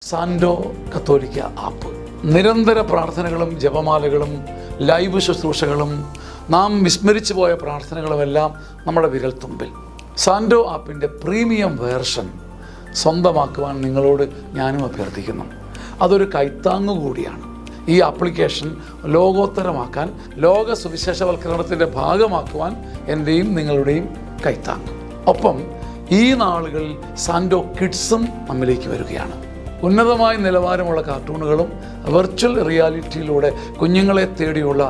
സാൻഡോ കത്തോലിക്ക ആപ്പ് നിരന്തര പ്രാർത്ഥനകളും ജപമാലകളും ലൈവ് ശുശ്രൂഷകളും നാം വിസ്മരിച്ചു പോയ പ്രാർത്ഥനകളുമെല്ലാം നമ്മുടെ വിരൽത്തുമ്പിൽ. സാൻഡോ ആപ്പിൻ്റെ പ്രീമിയം വേർഷൻ സ്വന്തമാക്കുവാൻ നിങ്ങളോട് ഞാനും അഭ്യർത്ഥിക്കുന്നു. അതൊരു കൈത്താങ്ങു കൂടിയാണ്. ഈ ആപ്ലിക്കേഷൻ ലോകോത്തരമാക്കാൻ, ലോക സുവിശേഷവൽക്കരണത്തിൻ്റെ ഭാഗമാക്കുവാൻ എൻ്റെയും നിങ്ങളുടെയും കൈത്താങ്ങ്. ഒപ്പം ഈ നാളുകളിൽ സാൻഡോ കിഡ്സും നമ്മിലേക്ക് വരികയാണ്. ഉന്നതമായ നിലവാരമുള്ള കാർട്ടൂണുകളും വെർച്വൽ റിയാലിറ്റിയിലൂടെ കുഞ്ഞുങ്ങളെ തേടിയുള്ള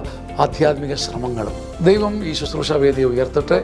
ആധ്യാത്മിക ശ്രമങ്ങളും. ദൈവം ഈ ശുശ്രൂഷ വേദിയെ ഉയർത്തട്ടെ.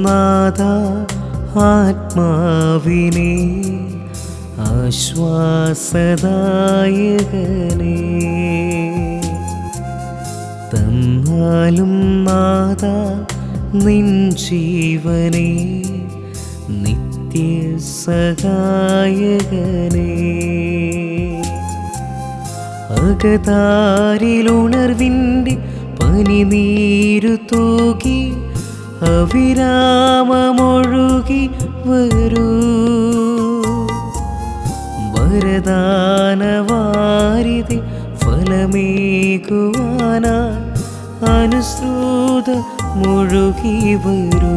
നാഥ ആത്മാവിനെ ആശ്വാസദായകനെ തന്നാലും നാഥ നിൻ ജീവനെ നിത്യസഹായകനെ അകതാരിലുണർവിൻ്റെ പനിനീരു തൂകി അവിരാമമൊഴുകി വരൂ വരദാനവാരിധി ഫലമേകുവാനായി അനുസൃത മുഴുകി വരൂ.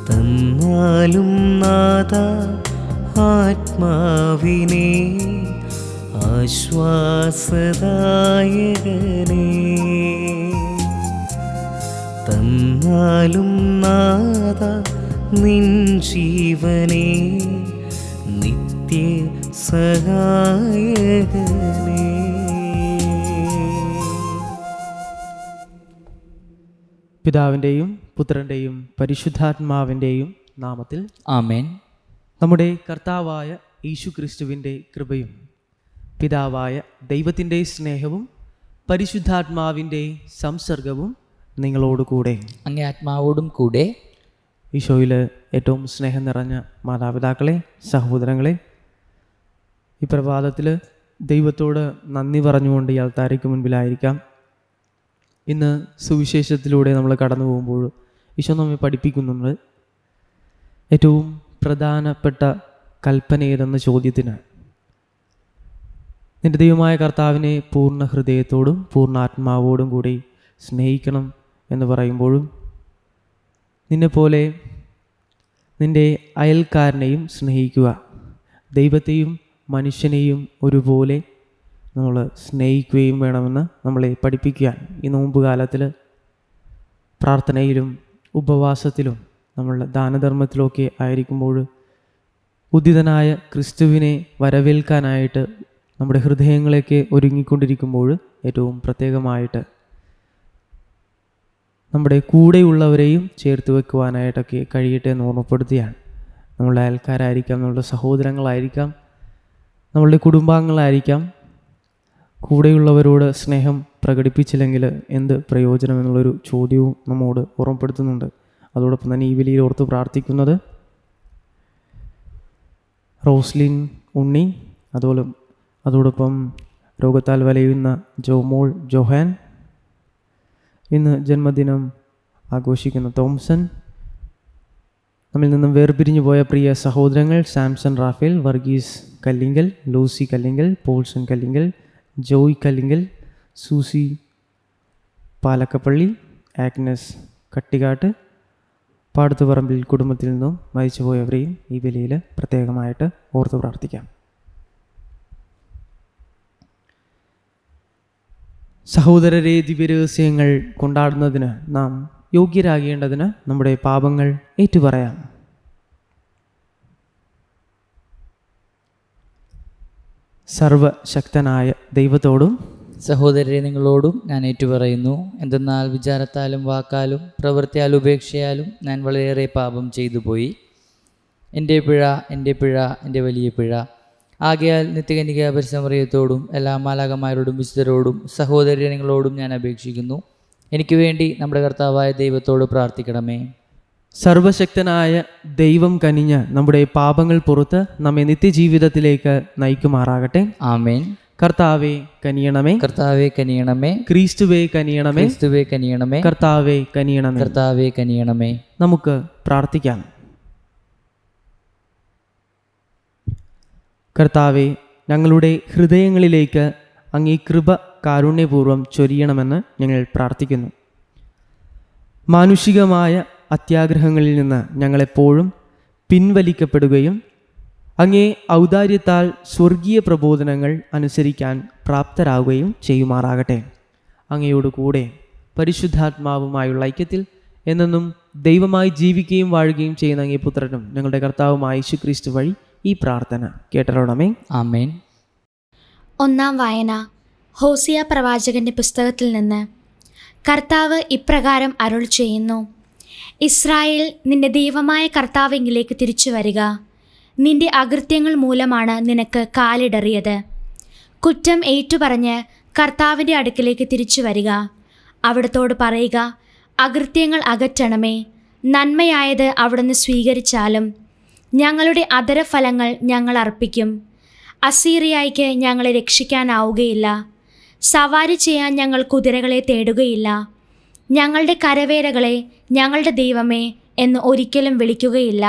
തന്നാലും നാഥ ആത്മാവിനെ ആശ്വാസദായകനെ തന്നാലും നാഥ നിൻ ജീവനെ നിത്യ സഹായകനെ. പിതാവിൻ്റെയും പുത്രൻ്റെയും പരിശുദ്ധാത്മാവിൻ്റെയും നാമത്തിൽ ആമേൻ. നമ്മുടെ കർത്താവായ യേശുക്രിസ്തുവിൻ്റെ കൃപയും പിതാവായ ദൈവത്തിൻ്റെ സ്നേഹവും പരിശുദ്ധാത്മാവിൻ്റെ സംസർഗവും നിങ്ങളോടുകൂടെ അങ്ങേ ആത്മാവോടും കൂടെ. ഈശോയിൽ ഏറ്റവും സ്നേഹം നിറഞ്ഞ മാതാപിതാക്കളെ, സഹോദരങ്ങളെ, ഈ പ്രഭാതത്തിൽ ദൈവത്തോട് നന്ദി പറഞ്ഞുകൊണ്ട് ഈ അൾത്താരയ്ക്ക് മുൻപിലായിരിക്കാം. ഇന്ന് സുവിശേഷത്തിലൂടെ നമ്മൾ കടന്നു പോകുമ്പോൾ ഈശോ നമ്മെ പഠിപ്പിക്കുന്നുണ്ട് ഏറ്റവും പ്രധാനപ്പെട്ട കൽപ്പന ഏതെന്ന ചോദ്യത്തിന് നിൻ്റെ ദൈവമായ കർത്താവിനെ പൂർണ്ണ ഹൃദയത്തോടും പൂർണ്ണ ആത്മാവോടും കൂടി സ്നേഹിക്കണം എന്ന് പറയുമ്പോഴും നിന്നെപ്പോലെ നിൻ്റെ അയൽക്കാരനെയും സ്നേഹിക്കുക, ദൈവത്തെയും മനുഷ്യനെയും ഒരുപോലെ നമ്മൾ സ്നേഹിക്കുകയും വേണമെന്ന് നമ്മളെ പഠിപ്പിക്കാൻ ഈ നോമ്പ് കാലത്തിൽ പ്രാർത്ഥനയിലും ഉപവാസത്തിലും നമ്മൾ ദാനധർമ്മത്തിലൊക്കെ ആയിരിക്കുമ്പോൾ ഉദിതനായ ക്രിസ്തുവിനെ വരവേൽക്കാനായിട്ട് നമ്മുടെ ഹൃദയങ്ങളൊക്കെ ഒരുങ്ങിക്കൊണ്ടിരിക്കുമ്പോൾ ഏറ്റവും പ്രത്യേകമായിട്ട് നമ്മുടെ കൂടെയുള്ളവരെയും ചേർത്ത് വെക്കുവാനായിട്ടൊക്കെ കഴിയട്ടെ എന്ന് ഓർമ്മപ്പെടുത്തുകയാണ്. നമ്മളുടെ അയൽക്കാരായിരിക്കാം, നമ്മളുടെ സഹോദരങ്ങളായിരിക്കാം, നമ്മളുടെ കുടുംബാംഗങ്ങളായിരിക്കാം. കൂടെയുള്ളവരോട് സ്നേഹം പ്രകടിപ്പിച്ചില്ലെങ്കിൽ എന്ത് പ്രയോജനം എന്നുള്ളൊരു ചോദ്യവും നമ്മോട് ഓർമ്മപ്പെടുത്തുന്നുണ്ട്. അതോടൊപ്പം തന്നെ ഈ വിളിയിൽ ഓർത്ത് പ്രാർത്ഥിക്കുന്നത് റോസ്ലിൻ ഉണ്ണി, അതോടൊപ്പം രോഗത്താൽ വലയുന്ന ജോമോൾ ജോഹാൻ, ഇന്ന് ജന്മദിനം ആഘോഷിക്കുന്ന തോംസൺ, നമ്മിൽ നിന്നും വേർപിരിഞ്ഞു പോയ പ്രിയ സഹോദരങ്ങൾ Samson Raphael, Varghese Kallingal, Lucy Kallingal, Paulson Kallingal, Joy Kallingal, Susie Palakkappally, Agnes Kattikkatt, Padathuparambil കുടുംബത്തിൽ നിന്നും മരിച്ചുപോയവരെയും ഈ ബലിയിൽ പ്രത്യേകമായിട്ട് ഓർത്ത് പ്രാർത്ഥിക്കാം. സഹോദരരെ, ദിവ്യരഹസ്യങ്ങൾ കൊണ്ടാടുന്നതിന് നാം യോഗ്യരാകേണ്ടതിന് നമ്മുടെ പാപങ്ങൾ ഏറ്റുപറയാം. സർവശക്തനായ ദൈവത്തോടും സഹോദരരെ, നിങ്ങളോടും ഞാൻ ഏറ്റുപറയുന്നു. എന്തെന്നാൽ വിചാരത്താലും വാക്കാലും പ്രവൃത്തിയാലും ഉപേക്ഷയാലും ഞാൻ വളരെയേറെ പാപം ചെയ്തു പോയി. എൻ്റെ പിഴ, എൻ്റെ വലിയ പിഴ. ആകയാൽ നിത്യകന്യക പരിസമറിയത്തോടും എല്ലാ മാലാഖമാരോടും വിശുദ്ധരോടും സഹോദരരെ നിങ്ങളോടും ഞാൻ അപേക്ഷിക്കുന്നു, എനിക്ക് വേണ്ടി നമ്മുടെ കർത്താവായ ദൈവത്തോട് പ്രാർത്ഥിക്കണമേ. സർവശക്തനായ ദൈവം കനിഞ്ഞ് നമ്മുടെ പാപങ്ങൾ പുറത്ത് നമ്മെ നിത്യജീവിതത്തിലേക്ക് നയിക്കുമാറാകട്ടെ. ആമേൻ. കർത്താവേ കനിയണമേ, കർത്താവേ കനിയണമേ, ക്രിസ്തുവേ കനിയണമേ, ക്രിസ്തുവേ കനിയണമേ, കർത്താവേ കനിയണമേ, കർത്താവേ കനിയണമേ. നമുക്ക് പ്രാർത്ഥിക്കാം. കർത്താവേ, ഞങ്ങളുടെ ഹൃദയങ്ങളിലേക്ക് അങ്ങേ കൃപ കാരുണ്യപൂർവ്വം ചൊരിയണമെന്ന് ഞങ്ങൾ പ്രാർത്ഥിക്കുന്നു. മാനുഷികമായ അത്യാഗ്രഹങ്ങളിൽ നിന്ന് ഞങ്ങളെപ്പോഴും പിൻവലിക്കപ്പെടുകയും അങ്ങേ ഔദാര്യത്താൽ സ്വർഗീയ പ്രബോധനങ്ങൾ അനുസരിക്കാൻ പ്രാപ്തരാകുകയും ചെയ്യുമാറാകട്ടെ. അങ്ങയോട് കൂടെ പരിശുദ്ധാത്മാവുമായുള്ള ഐക്യത്തിൽ എന്നെന്നും ദൈവമായി ജീവിക്കുകയും വാഴുകയും ചെയ്യുന്ന അങ്ങേ പുത്രനും ഞങ്ങളുടെ കർത്താവുമായ യേശുക്രിസ്തു വഴി ഈ പ്രാർത്ഥന കേട്ടറിയണമേ. ആമേൻ. ഒന്നാം വായന ഹോസിയ പ്രവാചകന്റെ പുസ്തകത്തിൽ നിന്ന്. കർത്താവ് ഇപ്രകാരം അരുൾ ചെയ്യുന്നു: ഇസ്രായേൽ, നിന്റെ ദൈവമായ കർത്താവിങ്കിലേക്ക് തിരിച്ചു വരിക. നിന്റെ അകൃത്യങ്ങൾ മൂലമാണ് നിനക്ക് കാലിടറിയത്. കുറ്റം ഏറ്റുപറഞ്ഞ് കർത്താവിൻ്റെ അടുക്കിലേക്ക് തിരിച്ചു വരിക. അവിടത്തോട് പറയുക, അകൃത്യങ്ങൾ അകറ്റണമേ, നന്മയായത് അവിടുന്ന് സ്വീകരിച്ചാലും. ഞങ്ങളുടെ അധരഫലങ്ങൾ ഞങ്ങൾ അർപ്പിക്കും. അസീറിയായിക്ക് ഞങ്ങളെ രക്ഷിക്കാനാവുകയില്ല. സവാരി ചെയ്യാൻ ഞങ്ങൾ കുതിരകളെ തേടുകയില്ല. ഞങ്ങളുടെ കരവേലകളെ ഞങ്ങളുടെ ദൈവമേ എന്ന് ഒരിക്കലും വിളിക്കുകയില്ല.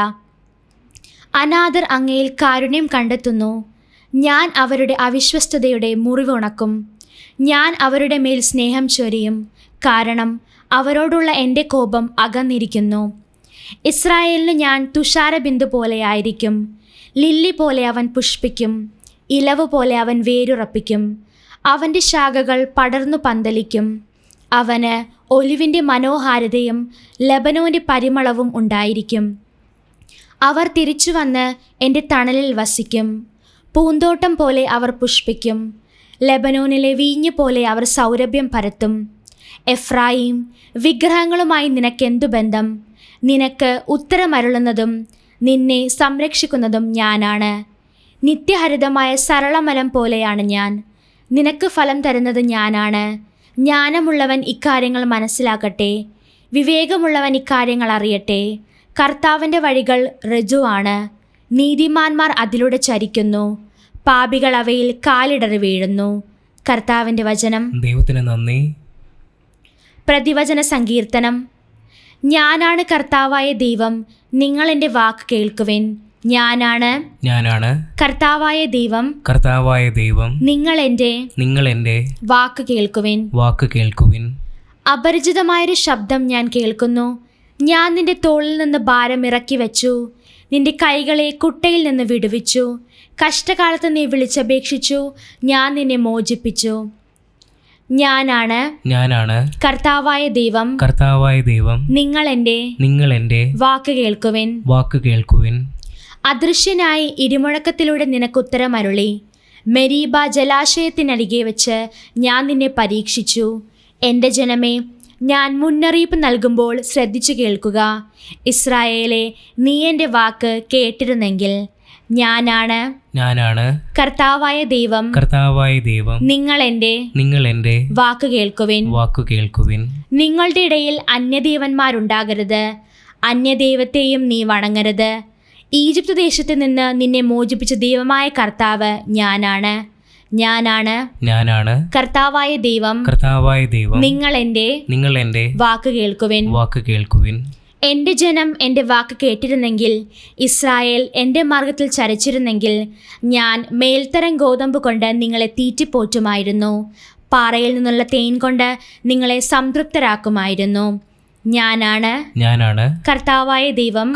അനാഥർ അങ്ങയിൽ കാരുണ്യം കണ്ടെത്തുന്നു. ഞാൻ അവരുടെ അവിശ്വസ്തതയുടെ മുറിവുണക്കും. ഞാൻ അവരുടെ മേൽ സ്നേഹം ചൊരിയും, കാരണം അവരോടുള്ള എൻ്റെ കോപം അകന്നിരിക്കുന്നു. ഇസ്രായേലിന് ഞാൻ തുഷാരബിന്ദു പോലെയായിരിക്കും. ലില്ലി പോലെ അവൻ പുഷ്പിക്കും, ഇലവ് പോലെ അവൻ വേരുറപ്പിക്കും. അവൻ്റെ ശാഖകൾ പടർന്നു പന്തലിക്കും. അവന് ഒലിവിൻ്റെ മനോഹാരിതയും ലബനോൻ്റെ പരിമളവും ഉണ്ടായിരിക്കും. അവർ തിരിച്ചു വന്ന് എൻ്റെ തണലിൽ വസിക്കും. പൂന്തോട്ടം പോലെ അവർ പുഷ്പിക്കും. ലെബനോനിലെ വീഞ്ഞ് പോലെ അവർ സൗരഭ്യം പരത്തും. എഫ്രായിം, വിഗ്രഹങ്ങളുമായി നിനക്കെന്തു ബന്ധം? നിനക്ക് ഉത്തരമരുളുന്നതും നിന്നെ സംരക്ഷിക്കുന്നതും ഞാനാണ്. നിത്യഹരിതമായ സരളമലം പോലെയാണ് ഞാൻ. നിനക്ക് ഫലം തരുന്നത് ഞാനാണ്. ജ്ഞാനമുള്ളവൻ ഇക്കാര്യങ്ങൾ മനസ്സിലാക്കട്ടെ, വിവേകമുള്ളവൻ ഇക്കാര്യങ്ങൾ അറിയട്ടെ. കർത്താവിൻ്റെ വഴികൾ ഋജുവാണ്, നീതിമാന്മാർ അതിലൂടെ ചരിക്കുന്നു. പാപികൾ അവയിൽ കാലിടറി വീഴുന്നു. കർത്താവിൻ്റെ വചനം. ദൈവത്തിന് നന്ദി. പ്രതിവചന സങ്കീർത്തനം. ഞാനാണ് കർത്താവായ ദൈവം, നിങ്ങൾ എൻ്റെ വാക്ക് കേൾക്കുവിൻ. ഞാനാണ് കർത്താവായ ദൈവം, നിങ്ങൾ എൻ്റെ വാക്ക് കേൾക്കുവിൻ. അപരിചിതമായൊരു ശബ്ദം ഞാൻ കേൾക്കുന്നു. ഞാൻ നിന്റെ തോളിൽ നിന്ന് ഭാരം ഇറക്കി വെച്ചു. നിന്റെ കൈകളെ കുട്ടയിൽ നിന്ന് വിടുവിച്ചു. കഷ്ടകാലത്ത് നീ വിളിച്ചപേക്ഷിച്ചു, ഞാൻ നിന്നെ മോചിപ്പിച്ചു. ഞാനാണ് കർത്താവായ ദൈവം, നിങ്ങൾ എൻ്റെ വാക്ക് കേൾക്കുവിൻ. അദൃശ്യനായി ഇടിമുഴക്കത്തിലൂടെ നിനക്കുത്തരം അരുളി. മെരീബ ജലാശയത്തിനരികെ വെച്ച് ഞാൻ നിന്നെ പരീക്ഷിച്ചു. എൻ്റെ ജനമേ, ഞാൻ മുന്നറിയിപ്പ് നൽകുമ്പോൾ ശ്രദ്ധിച്ചു കേൾക്കുക. ഇസ്രായേലെ, നീ എൻ്റെ വാക്ക് കേട്ടിരുന്നെങ്കിൽ. ഞാനാണ് കർത്താവായ ദൈവം, നിങ്ങൾ എൻ്റെ വാക്ക് കേൾക്കുവിൻ. നിങ്ങളുടെ ഇടയിൽ അന്യദേവന്മാരുണ്ടാകരുത്. അന്യദൈവത്തെയും നീ വണങ്ങരുത്. ഈജിപ്ത് ദേശത്ത് നിന്ന് നിന്നെ മോചിപ്പിച്ച ദൈവമായ കർത്താവ് ഞാനാണ്. ഞാനാണ് കർത്താവായ ദൈവം നിങ്ങൾ എൻ്റെ വാക്ക് കേൾക്കുവിൻ. എൻ്റെ ജനം എൻ്റെ വാക്ക് കേട്ടിരുന്നെങ്കിൽ, ഇസ്രായേൽ എൻ്റെ മാർഗത്തിൽ ചരിച്ചിരുന്നെങ്കിൽ, ഞാൻ മേൽത്തരം ഗോതമ്പ് കൊണ്ട് നിങ്ങളെ തീറ്റിപ്പോറ്റുമായിരുന്നു, പാറയിൽ നിന്നുള്ള തേൻ കൊണ്ട് നിങ്ങളെ സംതൃപ്തരാക്കുമായിരുന്നു. ഞാനാണ് കർത്താവായ ദൈവം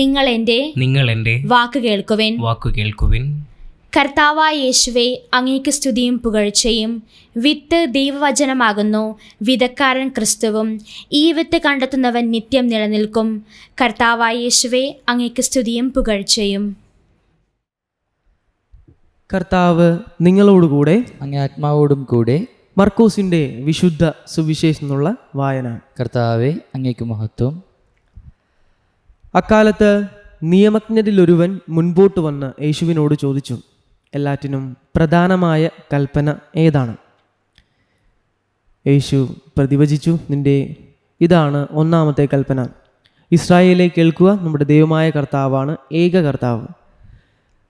നിങ്ങൾ എൻ്റെ വാക്ക് കേൾക്കുവിൻ. കർത്താവായ യേശുവേ, അങ്ങേക്ക് സ്തുതിയും പുകഴ്ചയും. വിത്ത് ദൈവവചനമാകുന്നു, വിതക്കാരൻ ക്രിസ്തുവും. ഈ വിത്ത് കണ്ടെത്തുന്നവൻ നിത്യം നിലനിൽക്കും. കർത്താവായ യേശുവേ, അങ്ങേക്ക് സ്തുതിയും പുകഴ്ചയും. കർത്താവ് നിങ്ങളോടുകൂടെ, അങ്ങേ ആത്മാവോടും കൂടെ. മർക്കോസിൻ്റെ വിശുദ്ധ സുവിശേഷം എന്നുള്ള വായന. കർത്താവെ, അങ്ങേക്ക് മഹത്വം. അക്കാലത്ത് നിയമജ്ഞരിലൊരുവൻ മുൻപോട്ട് വന്ന് യേശുവിനോട് ചോദിച്ചു, എല്ലാറ്റിനും പ്രധാനമായ കൽപ്പന ഏതാണ്? യേശു പ്രതിവചിച്ചു, ഇതാണ് ഒന്നാമത്തെ കൽപ്പന. ഇസ്രായേലെ കേൾക്കുക, നമ്മുടെ ദൈവമായ കർത്താവാണ് ഏക കർത്താവ്.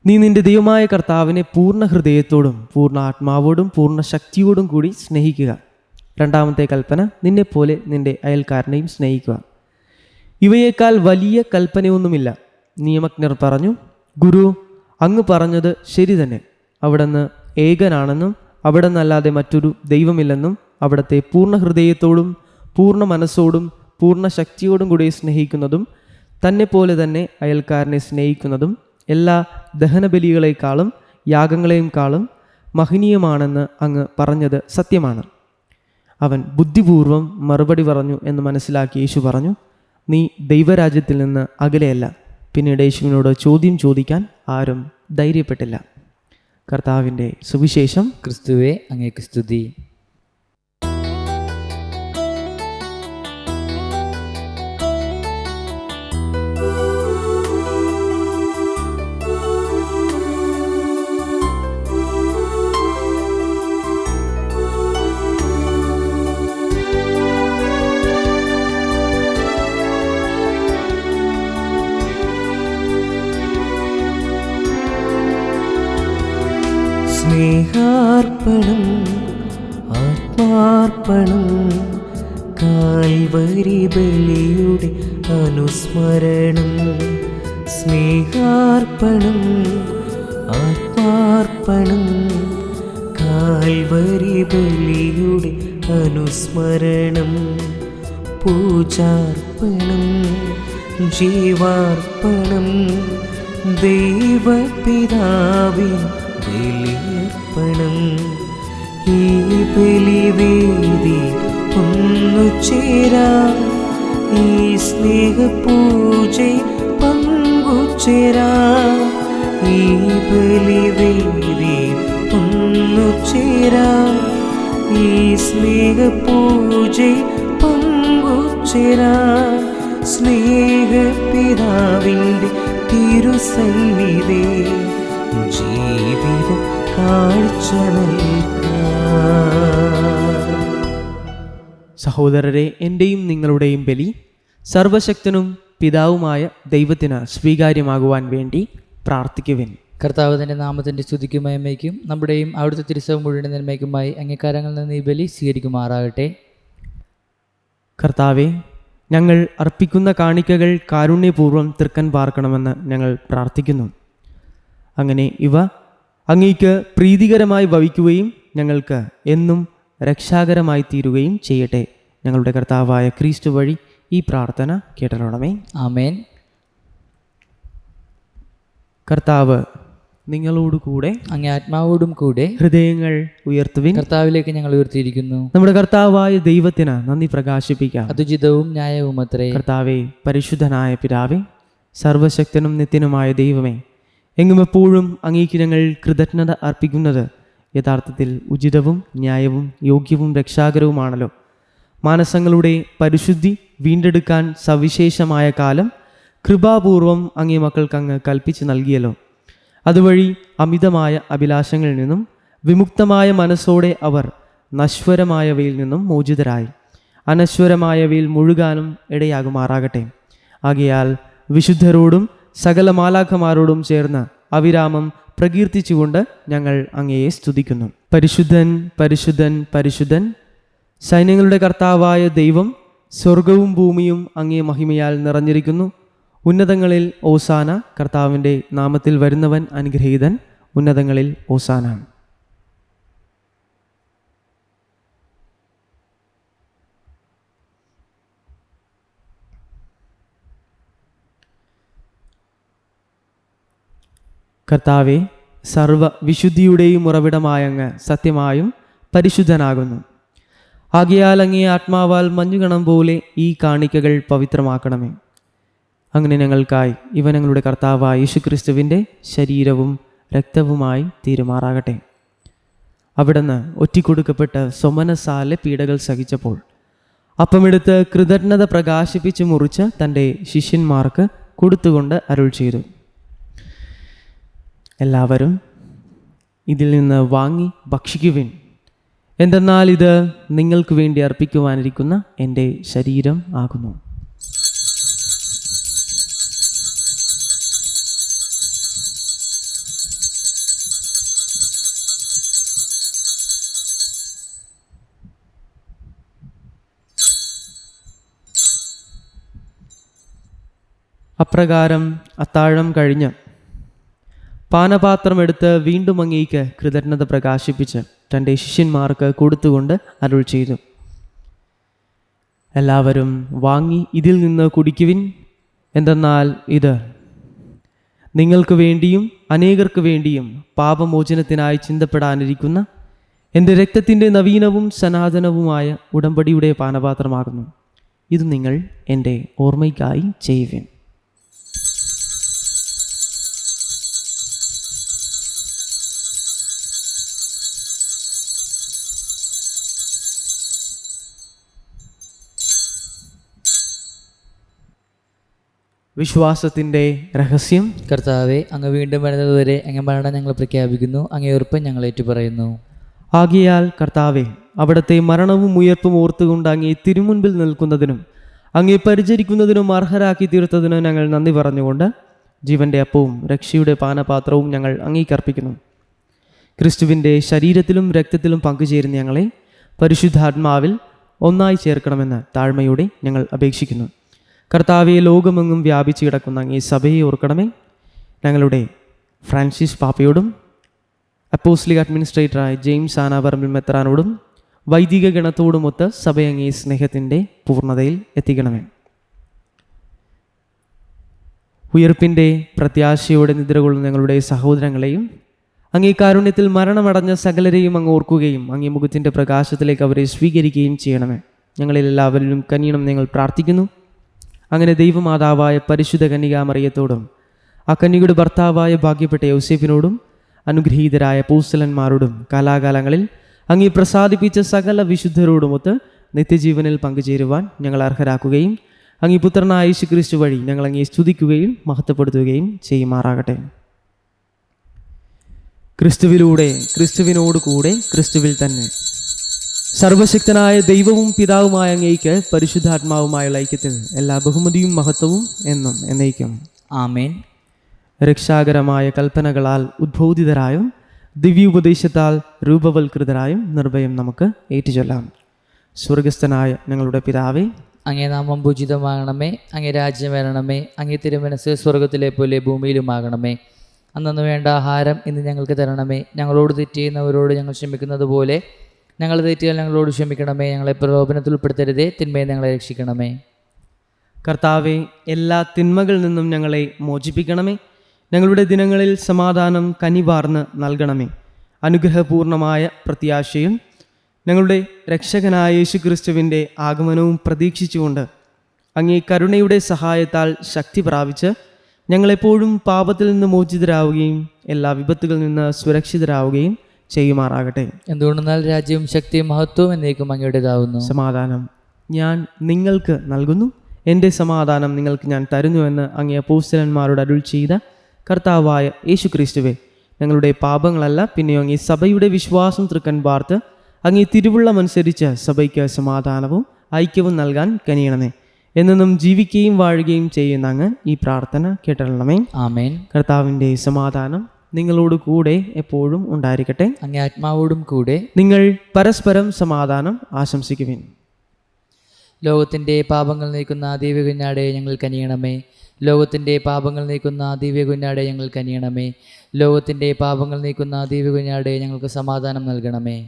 നീ നിന്റെ ദൈവമായ കർത്താവിനെ പൂർണ്ണ ഹൃദയത്തോടും പൂർണ്ണ ആത്മാവോടും പൂർണ്ണ ശക്തിയോടും കൂടി സ്നേഹിക്കുക. രണ്ടാമത്തെ കൽപ്പന, നിന്നെപ്പോലെ നിന്റെ അയൽക്കാരനെയും സ്നേഹിക്കുക. ഇവയേക്കാൾ വലിയ കൽപ്പനയൊന്നുമില്ല. നിയമജ്ഞർ പറഞ്ഞു, ഗുരു, അങ്ങ് പറഞ്ഞത് ശരി തന്നെ. അവിടുന്ന് ഏകനാണെന്നും അവിടുന്നല്ലാതെ മറ്റൊരു ദൈവമില്ലെന്നും അവിടുത്തെ പൂർണ്ണ ഹൃദയത്തോടും പൂർണ്ണ മനസ്സോടും പൂർണ്ണ ശക്തിയോടും കൂടി സ്നേഹിക്കുന്നതും തന്നെപ്പോലെ തന്നെ അയൽക്കാരനെ സ്നേഹിക്കുന്നതും എല്ലാ ദഹനബലികളെക്കാളും യാഗങ്ങളെക്കാളും മഹനീയമാണെന്ന് അങ്ങ് പറഞ്ഞത് സത്യമാണ്. അവൻ ബുദ്ധിപൂർവം മറുപടി പറഞ്ഞു എന്ന് മനസ്സിലാക്കി യേശു പറഞ്ഞു, നീ ദൈവരാജ്യത്തിൽ നിന്ന് അകലെയല്ല. പിന്നീട് യേശുവിനോട് ചോദ്യം ചോദിക്കാൻ ആരും ധൈര്യപ്പെട്ടില്ല. കർത്താവിൻ്റെ സുവിശേഷം. ക്രിസ്തുവേ, അങ്ങേക്ക് സ്തുതി. സ്നേഹാർപ്പണം, ആത്മാർപ്പണം, കാൽവരി ബലിയുടെ അനുസ്മരണം. സ്നേഹാർപ്പണം, ആത്മാർപ്പണം, കാൽവരി ബലിയുടെ അനുസ്മരണം. പൂജാർപ്പണം, ജീവാർപ്പണം, ദൈവപിതാവിൻ ബലിയർപ്പണം. ഈ ബലിവേദി ഒന്നു ചേരാം, ഈ സ്നേഹപൂജ പങ്കുചേരാം. ഈ ബലിവേദി ഒന്നു ചേരാം, ഈ സ്നേഹപൂജ പങ്കുചേരാം. സ്നേഹപിതാവിൻ്റെ തിരുസന്നിധി ജീവിതം കാഴ്ച നൽകാം. സഹോദരരെ, എൻ്റെയും നിങ്ങളുടെയും ബലി സർവശക്തനും പിതാവുമായ ദൈവത്തിന് സ്വീകാര്യമാകുവാൻ വേണ്ടി പ്രാർത്ഥിക്കുവിൻ. കർത്താവ് തൻ്റെ നാമത്തിൻ്റെ സ്തുതിക്കും മഹിമയ്ക്കും നമ്മുടെയും അവിടുത്തെ തിരുസഭ മുഴുവൻ നന്മയ്ക്കുമായി അംഗീകാരങ്ങളിൽ നിന്ന് ഈ ബലി സ്വീകരിക്കുമാറാകട്ടെ. കർത്താവെ, ഞങ്ങൾ അർപ്പിക്കുന്ന കാണിക്കകൾ കാരുണ്യപൂർവ്വം തൃക്കൻ പാർക്കണമെന്ന് ഞങ്ങൾ പ്രാർത്ഥിക്കുന്നു. അങ്ങനെ ഇവ അങ്ങേക്ക് പ്രീതികരമായി ഭവിക്കുകയും ഞങ്ങൾക്ക് എന്നും രക്ഷാകരമായി തീരുകയും ചെയ്യട്ടെ. ഞങ്ങളുടെ കർത്താവായ ക്രിസ്തു വഴി ഈ പ്രാർത്ഥന കേട്ടണമേ. ആമേൻ. കർത്താവ് നിങ്ങളോടുകൂടെ, അങ്ങേ ആത്മാവോടും കൂടെ. ഹൃദയങ്ങൾ ഉയർത്തുവിൻ. കർത്താവിലേക്ക് ഞങ്ങൾ ഉയർത്തിയിരിക്കുന്നു. നമ്മുടെ കർത്താവായ ദൈവത്തിന് നന്ദി പ്രകാശിപ്പിക്കാം. അതുചിതവും ന്യായവും അത്രേ. കർത്താവേ, പരിശുദ്ധനായ പിതാവേ, സർവശക്തനും നിത്യനുമായ ദൈവമേ, എങ്ങും എപ്പോഴും അങ്ങേക്ക് ഞങ്ങൾ കൃതജ്ഞത അർപ്പിക്കുന്നത് യഥാർത്ഥത്തിൽ ഉചിതവും ന്യായവും യോഗ്യവും രക്ഷാകരവുമാണല്ലോ. മാനസങ്ങളുടെ പരിശുദ്ധി വീണ്ടെടുക്കാൻ സവിശേഷമായ കാലം കൃപാപൂർവം അങ്ങേ മക്കൾക്ക് അങ്ങ് കൽപ്പിച്ച് നൽകിയല്ലോ. അതുവഴി അമിതമായ അഭിലാഷങ്ങളിൽ നിന്നും വിമുക്തമായ മനസ്സോടെ അവർ നശ്വരമായവയിൽ നിന്നും മോചിതരായി അനശ്വരമായവയിൽ മുഴുകാനും ഇടയാകുമാറാകട്ടെ. ആകയാൽ വിശുദ്ധരോടും സകല മാലാഖമാരോടും ചേർന്ന് അവിരാമം പ്രകീർത്തിച്ചുകൊണ്ട് ഞങ്ങൾ അങ്ങയെ സ്തുതിക്കുന്നു. പരിശുദ്ധൻ പരിശുദ്ധൻ പരിശുദ്ധൻ, സൈന്യങ്ങളുടെ കർത്താവായ ദൈവം, സ്വർഗവും ഭൂമിയും അങ്ങേ മഹിമയാൽ നിറഞ്ഞിരിക്കുന്നു. ഉന്നതങ്ങളിൽ ഓസാന. കർത്താവിൻ്റെ നാമത്തിൽ വരുന്നവൻ അനുഗ്രഹീതൻ. ഉന്നതങ്ങളിൽ ഓസാന. കർത്താവെ, സർവ വിശുദ്ധിയുടെയും ഉറവിടമായ അങ്ങ് സത്യമായും പരിശുദ്ധനാകുന്നു. ആകയാൽ അങ്ങേ ആത്മാവാൽ മഞ്ഞുകണം പോലെ ഈ കാണിക്കകൾ പവിത്രമാക്കണമേ. അങ്ങനെ ഞങ്ങൾക്കായി ഇവ ഞങ്ങളുടെ കർത്താവായ യേശുക്രിസ്തുവിൻ്റെ ശരീരവും രക്തവുമായി തീരുമാറാകട്ടെ. അവിടുന്ന് ഒറ്റിക്കൊടുക്കപ്പെട്ട് സ്വമനസാലെ പീഡകൾ സഹിച്ചപ്പോൾ അപ്പമെടുത്ത് കൃതജ്ഞത പ്രകാശിപ്പിച്ച് മുറിച്ച് തൻ്റെ ശിഷ്യന്മാർക്ക് കൊടുത്തുകൊണ്ട് അരുൾ ചെയ്തു, എല്ലാവരും ഇതിൽ നിന്ന് വാങ്ങി ഭക്ഷിക്കുവിൻ. എന്തെന്നാൽ ഇത് നിങ്ങൾക്ക് വേണ്ടി അർപ്പിക്കുവാനിരിക്കുന്ന എൻ്റെ ശരീരം ആകുന്നു. അപ്രകാരം അത്താഴം കഴിഞ്ഞ് പാനപാത്രമെടുത്ത് വീണ്ടും അങ്ങേക്ക് കൃതജ്ഞത പ്രകാശിപ്പിച്ച് തൻ്റെ ശിഷ്യന്മാർക്ക് കൊടുത്തുകൊണ്ട് അരുൾ ചെയ്തു, എല്ലാവരും വാങ്ങി ഇതിൽ നിന്ന് കുടിക്കുവിൻ. എന്തെന്നാൽ ഇത് നിങ്ങൾക്ക് വേണ്ടിയും അനേകർക്ക് വേണ്ടിയും പാപമോചനത്തിനായി ചിന്തപ്പെടാനിരിക്കുന്ന എൻ്റെ രക്തത്തിൻ്റെ നവീനവും സനാതനവുമായ ഉടമ്പടിയുടെ പാനപാത്രമാകുന്നു. ഇത് നിങ്ങൾ എൻ്റെ ഓർമ്മയ്ക്കായി ചെയ്യുവിൻ. വിശ്വാസത്തിൻ്റെ രഹസ്യം. കർത്താവെ, അങ്ങ് വീണ്ടും വരുന്നതുവരെ അങ്ങ് മരണം ഞങ്ങൾ പ്രഖ്യാപിക്കുന്നു, അങ്ങേ ഉറപ്പ് ഞങ്ങൾ ഏറ്റുപറയുന്നു. ആകയാൽ കർത്താവെ, അവിടുത്തെ മരണവും ഉയർപ്പും ഓർത്തുകൊണ്ട് അങ്ങേ തിരുമുൻപിൽ നിൽക്കുന്നതിനും അങ്ങേ പരിചരിക്കുന്നതിനും അർഹരാക്കി തീർത്തതിനും ഞങ്ങൾ നന്ദി പറഞ്ഞുകൊണ്ട് ജീവൻ്റെ അപ്പവും രക്ഷയുടെ പാനപാത്രവും ഞങ്ങൾ അങ്ങേക്കർപ്പിക്കുന്നു. ക്രിസ്തുവിൻ്റെ ശരീരത്തിലും രക്തത്തിലും പങ്കുചേരുന്ന ഞങ്ങളെ പരിശുദ്ധാത്മാവിൽ ഒന്നായി ചേർക്കണമെന്ന് താഴ്മയോടെ ഞങ്ങൾ അപേക്ഷിക്കുന്നു. കർത്താവെ, ലോകമെങ്ങും വ്യാപിച്ചു കിടക്കുന്ന അങ്ങേ സഭയെ ഓർക്കണമേ. ഞങ്ങളുടെ ഫ്രാൻസിസ് പാപ്പയോടും അപ്പോസ്ലിക് അഡ്മിനിസ്ട്രേറ്ററായ ജെയിംസ് ആനാപറമ്പിൽ മെത്രാനോടും വൈദിക ഗണത്തോടുമൊത്ത് സഭ അങ്ങേ സ്നേഹത്തിൻ്റെ പൂർണ്ണതയിൽ എത്തിക്കണമേ. ഉയർപ്പിൻ്റെ പ്രത്യാശയോടെ നിദ്രകൊള്ളുന്ന ഞങ്ങളുടെ സഹോദരങ്ങളെയും അങ്ങേ കാരുണ്യത്തിൽ മരണമടഞ്ഞ സകലരെയും അങ്ങ് ഓർക്കുകയും അങ്ങേ മുഖത്തിൻ്റെ പ്രകാശത്തിലേക്ക് അവരെ സ്വീകരിക്കുകയും ചെയ്യണമേ. ഞങ്ങളിൽ എല്ലാവരിലും കനിയണം ഞങ്ങൾ പ്രാർത്ഥിക്കുന്നു. അങ്ങനെ ദൈവമാതാവായ പരിശുദ്ധ കന്യകാമറിയത്തോടും ആ കന്യകയുടെ ഭർത്താവായ ഭാഗ്യപ്പെട്ട യൗസേപ്പിനോടും അനുഗ്രഹീതരായ അപ്പോസ്തലന്മാരോടും കാലാകാലങ്ങളിൽ അങ്ങേ പ്രസാദിപ്പിച്ച സകല വിശുദ്ധരോടുമൊത്ത് നിത്യജീവനിൽ പങ്കുചേരുവാൻ ഞങ്ങൾ അർഹരാക്കുകയും അങ്ങേ പുത്രനായ യേശുക്രിസ്തു വഴി ഞങ്ങൾ അങ്ങേ സ്തുതിക്കുകയും മഹത്വപ്പെടുത്തുകയും ചെയ്യുമാറാകട്ടെ. ക്രിസ്തുവിലൂടെ, ക്രിസ്തുവിനോട് കൂടെ, ക്രിസ്തുവിൽ തന്നെ സർവശക്തനായ ദൈവവും പിതാവുമായ അങ്ങേക്ക് പരിശുദ്ധാത്മാവുമായുള്ള ഐക്യത്തിൽ എല്ലാ ബഹുമതിയും മഹത്വവും എന്നും എന്നേക്കും ആമേൻ. രക്ഷാകരമായ കൽപ്പനകളാൽ ഉദ്ബോധിതരായും ദിവ്യോപദേശത്താൽ രൂപവൽകൃതരായും നിർഭയം നമുക്ക് ഏറ്റുചൊല്ലാം. സ്വർഗസ്ഥനായ ഞങ്ങളുടെ പിതാവേ, അങ്ങേ നാമം പൂജിതമാകണമേ, അങ്ങേ രാജ്യം വരണമേ, അങ്ങേ തിരുമനസ്സ് സ്വർഗത്തിലെ പോലെ ഭൂമിയിലുമാകണമേ. അന്നു വേണ്ട ആഹാരം ഇന്ന് ഞങ്ങൾക്ക് തരണമേ. ഞങ്ങളോട് തെറ്റ് ചെയ്യുന്നവരോട് ഞങ്ങൾ ക്ഷമിക്കുന്നത് പോലെ ഞങ്ങൾ തെറ്റിയാൽ ഞങ്ങളോട് ക്ഷമിക്കണമേ. ഞങ്ങളെ പ്രലോഭനത്തിൽ ഉൾപ്പെടുത്തരുതേ, തിന്മയെ ഞങ്ങളെ രക്ഷിക്കണമേ. കർത്താവെ, എല്ലാ തിന്മകളിൽ നിന്നും ഞങ്ങളെ മോചിപ്പിക്കണമേ. ഞങ്ങളുടെ ദിനങ്ങളിൽ സമാധാനം കനിവാർന്ന് നൽകണമേ. അനുഗ്രഹപൂർണമായ പ്രത്യാശയും ഞങ്ങളുടെ രക്ഷകനായ യേശുക്രിസ്തുവിൻ്റെ ആഗമനവും പ്രതീക്ഷിച്ചുകൊണ്ട് അങ്ങേ കരുണയുടെ സഹായത്താൽ ശക്തി പ്രാപിച്ച് ഞങ്ങളെപ്പോഴും പാപത്തിൽ നിന്ന് മോചിതരാവുകയും എല്ലാ വിപത്തുകളിൽ നിന്ന് സുരക്ഷിതരാവുകയും ചെയ്യുമാറാകട്ടെ. എന്തുകൊണ്ടെന്നാൽ രാജ്യവും ശക്തിയും മഹത്വവും എന്നേക്കും അങ്ങയുടേതാവുന്നു. സമാധാനം ഞാൻ നിങ്ങൾക്ക് നൽകുന്നു, എൻ്റെ സമാധാനം നിങ്ങൾക്ക് ഞാൻ തരുന്നുവെന്ന് അങ്ങേ അപ്പോസ്തലന്മാരോട് അരുൾ ചെയ്ത കർത്താവായ യേശുക്രിസ്തുവേ, ഞങ്ങളുടെ പാപങ്ങളല്ല പിന്നെയോ അങ്ങേ സഭയുടെ വിശ്വാസം തൃക്കൻ പാർത്ത് അങ്ങേ തിരുവുള്ളമനുസരിച്ച് സഭയ്ക്ക് സമാധാനവും ഐക്യവും നൽകാൻ കനിയണമേ. എന്നും ജീവിക്കുകയും വാഴുകയും ചെയ്യുന്ന അങ്ങ് ഈ പ്രാർത്ഥന കേട്ടണമേ. ആമേൻ. കർത്താവിൻ്റെ സമാധാനം നിങ്ങളോട് കൂടെ എപ്പോഴും ഉണ്ടായിരിക്കട്ടെ. അങ്ങേ ആത്മാവോടും കൂടെ. നിങ്ങൾ പരസ്പരം സമാധാനം ആശംസിക്കുവിൻ. ലോകത്തിൻ്റെ പാപങ്ങൾ നീക്കുന്ന ദിവ്യ കുഞ്ഞാടെ ഞങ്ങൾ കനിയണമേ. ലോകത്തിൻ്റെ പാപങ്ങൾ നീക്കുന്ന ദിവ്യ കുഞ്ഞാടെ ഞങ്ങൾ കനിയണമേ. ലോകത്തിൻ്റെ പാപങ്ങൾ നീക്കുന്ന ദിവ്യ കുഞ്ഞാടെ ഞങ്ങൾക്ക് സമാധാനം നൽകണമേ.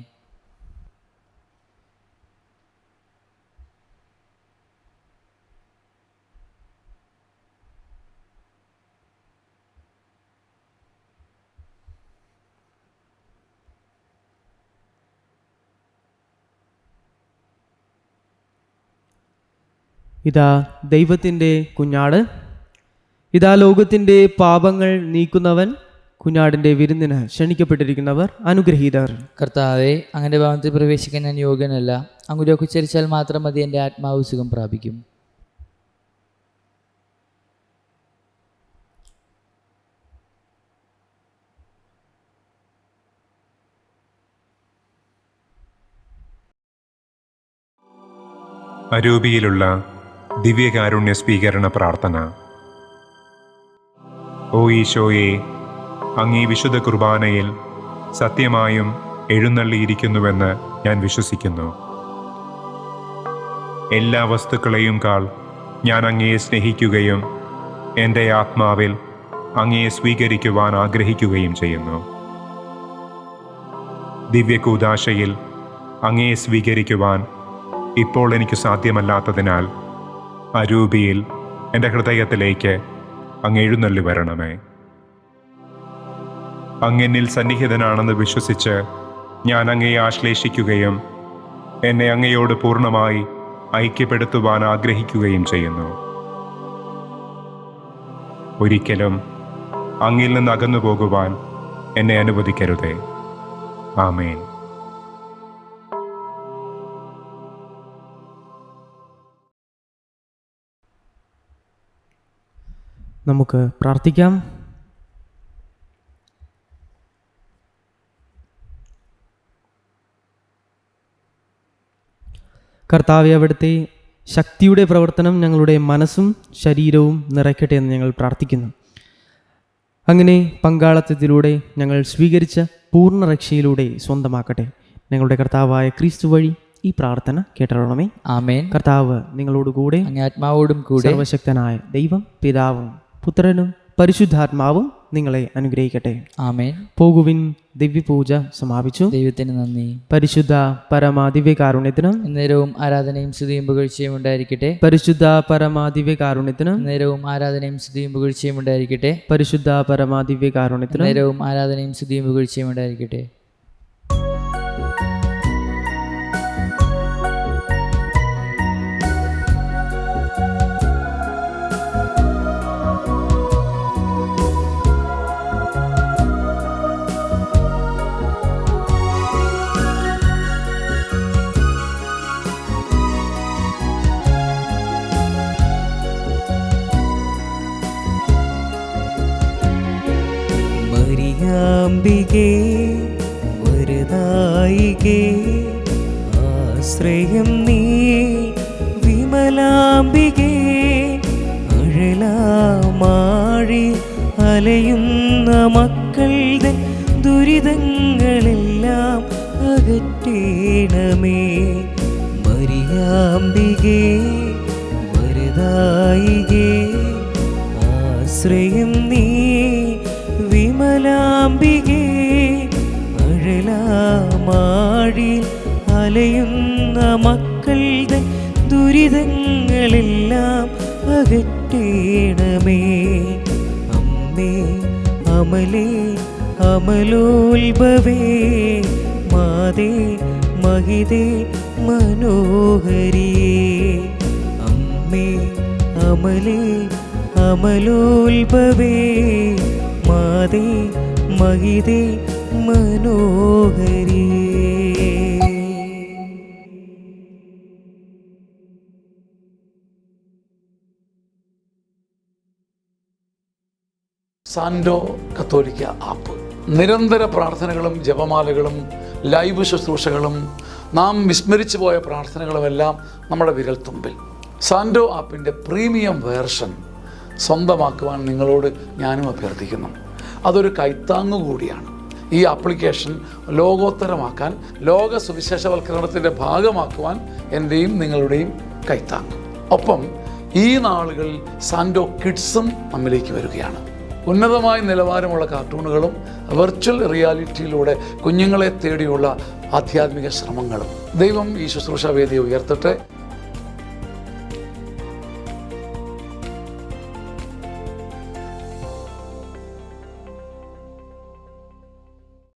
ഇതാ ദൈവത്തിൻ്റെ കുഞ്ഞാട്, ഇതാ ലോകത്തിൻ്റെ പാപങ്ങൾ നീക്കുന്നവൻ. കുഞ്ഞാടിൻ്റെ വിരുന്നിന് ക്ഷണിക്കപ്പെട്ടിരിക്കുന്നവർ അനുഗ്രഹീതർ. കർത്താവെ, അങ്ങയുടെ ഭവനത്തിൽ പ്രവേശിക്കാൻ ഞാൻ യോഗ്യനല്ല. അങ്ങ് ഉച്ചരിച്ചാൽ മാത്രം മതി, എൻ്റെ ആത്മാവ് സുഖം പ്രാപിക്കും. അരൂപിയിലുള്ള ദിവ്യകാരുണ്യ സ്വീകരണ പ്രാർത്ഥന. ഓ ഈശോയെ, അങ്ങീ വിശുദ്ധ കുർബാനയിൽ സത്യമായും എഴുന്നള്ളിയിരിക്കുന്നുവെന്ന് ഞാൻ വിശ്വസിക്കുന്നു. എല്ലാ വസ്തുക്കളെയും കാൾ ഞാൻ അങ്ങയെ സ്നേഹിക്കുകയും എൻ്റെ ആത്മാവിൽ അങ്ങയെ സ്വീകരിക്കുവാൻ ആഗ്രഹിക്കുകയും ചെയ്യുന്നു. ദിവ്യകൂദാശയിൽ അങ്ങയെ സ്വീകരിക്കുവാൻ ഇപ്പോൾ എനിക്ക് സാധ്യമല്ലാത്തതിനാൽ അരൂപിയിൽ എൻ്റെ ഹൃദയത്തിലേക്ക് അങ്ങ് എഴുന്നള്ളി വരണമേ. അങ്ങെന്നിൽ സന്നിഹിതനാണെന്ന് വിശ്വസിച്ച് ഞാൻ അങ്ങയെ ആശ്ലേഷിക്കുകയും എന്നെ അങ്ങയോട് പൂർണ്ണമായി ഐക്യപ്പെടുത്തുവാൻ ആഗ്രഹിക്കുകയും ചെയ്യുന്നു. ഒരിക്കലും അങ്ങിൽ നിന്ന് അകന്നു പോകുവാൻ എന്നെ അനുവദിക്കരുതേ. ആമേൻ. നമുക്ക് പ്രാർത്ഥിക്കാം. കർത്താവേ, അവിടുത്തെ ശക്തിയുടെ പ്രവർത്തനം ഞങ്ങളുടെ മനസ്സും ശരീരവും നിറയ്ക്കട്ടെ എന്ന് ഞങ്ങൾ പ്രാർത്ഥിക്കുന്നു. അങ്ങനെ പങ്കാളിത്തത്തിലൂടെ ഞങ്ങൾ സ്വീകരിച്ച പൂർണ്ണ രക്ഷയിലൂടെ സ്വന്തമാക്കട്ടെ. ഞങ്ങളുടെ കർത്താവായ ക്രിസ്തു വഴി ഈ പ്രാർത്ഥന കേട്ടറിയണമേ. ആമേൻ. കർത്താവ് നിങ്ങളോടുകൂടെ, അങ്ങേ ആത്മാവോടും കൂടെ. സർവശക്തനായ ദൈവം പിതാവും പുത്രനും പരിശുദ്ധാത്മാവും നിങ്ങളെ അനുഗ്രഹിക്കട്ടെ. ആമേൻ. പോകുവിൻ. ദിവ്യപൂജ സമാപിച്ചു. ദൈവത്തിന് നന്ദി. പരിശുദ്ധ പരമാദിവ്യകാരുണ്യത്തിനും നേരവും ആരാധനയും സ്തുതിയും പുകഴ്ചയും ഉണ്ടായിരിക്കട്ടെ. പരിശുദ്ധ പരമാദിവ്യകാരുണ്യത്തിനും നേരവും ആരാധനയും സ്തുതിയും പുകഴ്ചയും ഉണ്ടായിരിക്കട്ടെ. പരിശുദ്ധ പരമാദിവ്യകാരുണ്യത്തിനും നേരവും ആരാധനയും സ്തുതിയും പുകഴ്ചയും ഉണ്ടായിരിക്കട്ടെ. മരിയാമ്പികേ, വരദായികേ, ആശ്രയം നീ വിമലാംബികേ. അഴലാമാഴി അലയുന്ന മക്കളുടെ ദുരിതങ്ങളെല്ലാം അകറ്റേണമേ. മരിയാമ്പികേ, വരദായികേ, ആശ്രയം നീ വിമലാംബികേ. അഴലാമാഴി അലയുന്ന മക്കളുടെ ദുരിതങ്ങളെല്ലാം അകറ്റേണമേ. അമ്മേ അമലേ അമലോത്ഭവേ, മാതേ മഹിതേ മനോഹരിയേ. അമ്മേ അമലേ അമലോത്ഭവേ, മാതേ മഹിതേ മനോഹരിയേ. സാൻഡോ കത്തോലിക്ക ആപ്പ് നിരന്തര പ്രാർത്ഥനകളും ജപമാലകളും ലൈവ് ശുശ്രൂഷകളും നാം വിസ്മരിച്ചു പോയ പ്രാർത്ഥനകളുമെല്ലാം നമ്മുടെ വിരൽത്തുമ്പിൽ. സാൻഡോ ആപ്പിൻ്റെ പ്രീമിയം വേർഷൻ സ്വന്തമാക്കുവാൻ നിങ്ങളോട് ഞാനും അഭ്യർത്ഥിക്കുന്നു. അതൊരു കൈത്താങ്ങ് കൂടിയാണ്. ഈ ആപ്ലിക്കേഷൻ ലോകോത്തരമാക്കാൻ, ലോക സുവിശേഷവൽക്കരണത്തിൻ്റെ ഭാഗമാക്കുവാൻ എൻ്റെയും നിങ്ങളുടെയും കൈത്താങ്ങ്. ഒപ്പം ഈ നാളുകളിൽ സാൻഡോ കിഡ്സും നമ്മിലേക്ക് വരികയാണ്. ഉന്നതമായ നിലവാരമുള്ള കാർട്ടൂണുകളും വെർച്വൽ റിയാലിറ്റിയിലൂടെ കുഞ്ഞുങ്ങളെ തേടിയുള്ള ആധ്യാത്മിക ശ്രമങ്ങളും. ദൈവം ഈ ശുശ്രൂഷ വേദിയെ ഉയർത്തട്ടെ.